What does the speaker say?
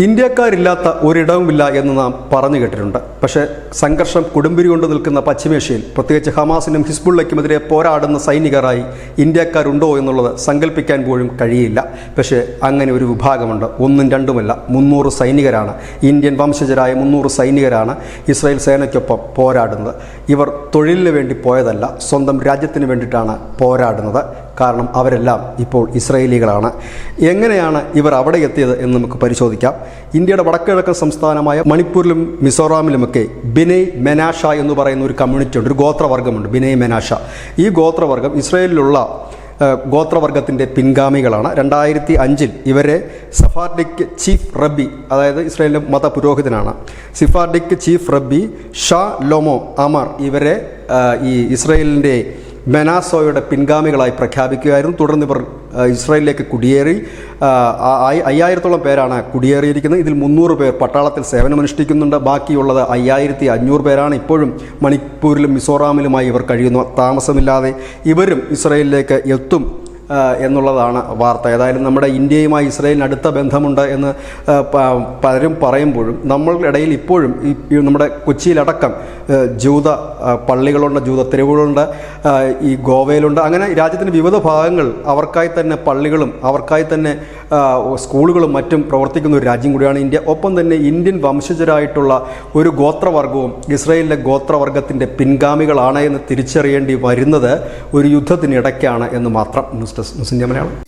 ഇന്ത്യക്കാരില്ലാത്ത ഒരിടവുമില്ല എന്ന് നാം പറഞ്ഞു കേട്ടിട്ടുണ്ട്. പക്ഷേ സംഘർഷം കൊടുമ്പിരി കൊണ്ട് നിൽക്കുന്ന പശ്ചിമേഷ്യയിൽ പ്രത്യേകിച്ച് ഹമാസിനും ഹിസ്ബുള്ളയ്ക്കുമെതിരെ പോരാടുന്ന സൈനികരായി ഇന്ത്യക്കാരുണ്ടോ എന്നുള്ളത് സങ്കല്പിക്കാൻ പോലും കഴിയില്ല. പക്ഷേ അങ്ങനെ ഒരു വിഭാഗമുണ്ട്. ഒന്നും രണ്ടുമല്ല, 300 സൈനികരാണ്. ഇന്ത്യൻ വംശജരായ 300 സൈനികരാണ് ഇസ്രായേൽ സേനയ്ക്കൊപ്പം പോരാടുന്നത്. ഇവർ തൊഴിലിന് വേണ്ടി പോയതല്ല, സ്വന്തം രാജ്യത്തിന് വേണ്ടിയിട്ടാണ് പോരാടുന്നത്. കാരണം അവരെല്ലാം ഇപ്പോൾ ഇസ്രായേലികളാണ്. എങ്ങനെയാണ് ഇവർ അവിടെ എത്തിയത് എന്ന് നമുക്ക് പരിശോധിക്കാം. ഇന്ത്യയുടെ വടക്കുകിഴക്കൻ സംസ്ഥാനമായ മണിപ്പൂരിലും മിസോറാമിലുമൊക്കെ ബിനൈ മെനാഷ എന്ന് പറയുന്ന ഒരു കമ്മ്യൂണിറ്റി ഉണ്ട്, ഒരു ഗോത്രവർഗ്ഗമുണ്ട്, ബിനൈ മെനാഷ. ഈ ഗോത്രവർഗ്ഗം ഇസ്രായേലിലുള്ള ഗോത്രവർഗത്തിൻ്റെ പിൻഗാമികളാണ്. 2005 ഇവരെ സഫാർഡിക് ചീഫ് റബ്ബി, അതായത് ഇസ്രായേലിലെ മതപുരോഹിതനാണ്, സിഫാർഡിക് ചീഫ് റബ്ബി ഷാ ലോമോ അമർ ഇവരെ ഈ ഇസ്രായേലിൻ്റെ മെനാസോയുടെ പിൻഗാമികളായി പ്രഖ്യാപിക്കുകയായിരുന്നു. തുടർന്ന് ഇവർ ഇസ്രായേലിലേക്ക് കുടിയേറി. 5000-ഓളം പേരാണ് കുടിയേറിയിരിക്കുന്നത്. ഇതിൽ 300 പേർ പട്ടാളത്തിൽ സേവനമനുഷ്ഠിക്കുന്നുണ്ട്. ബാക്കിയുള്ളത് 5500 പേരാണ്. ഇപ്പോഴും മണിപ്പൂരിലും മിസോറാമിലുമായി ഇവർ കഴിയുന്നു. താമസമില്ലാതെ ഇവരും ഇസ്രായേലിലേക്ക് എത്തും എന്നുള്ളതാണ് വാർത്ത. ഏതായാലും നമ്മുടെ ഇന്ത്യയുമായി ഇസ്രായേലിന് അടുത്ത ബന്ധമുണ്ട് എന്ന് പലരും പറയുമ്പോഴും നമ്മളുടെ ഇടയിൽ ഇപ്പോഴും ഈ നമ്മുടെ കൊച്ചിയിലടക്കം ജൂത പള്ളികളുണ്ട്, ജൂത തെരുവുകളുണ്ട്, ഈ ഗോവയിലുണ്ട്. അങ്ങനെ രാജ്യത്തിൻ്റെ വിവിധ ഭാഗങ്ങൾ അവർക്കായി തന്നെ പള്ളികളും അവർക്കായി തന്നെ സ്കൂളുകളും മറ്റും പ്രവർത്തിക്കുന്ന ഒരു രാജ്യം കൂടിയാണ് ഇന്ത്യ. ഒപ്പം തന്നെ ഇന്ത്യൻ വംശജരായിട്ടുള്ള ഒരു ഗോത്രവർഗവും ഇസ്രായേലിലെ ഗോത്രവർഗത്തിൻ്റെ പിൻഗാമികളാണ് എന്ന് തിരിച്ചറിയേണ്ടി വരുന്നത് ഒരു യുദ്ധത്തിനിടയ്ക്കാണ് എന്ന് മാത്രം. News desk news India Malayalam.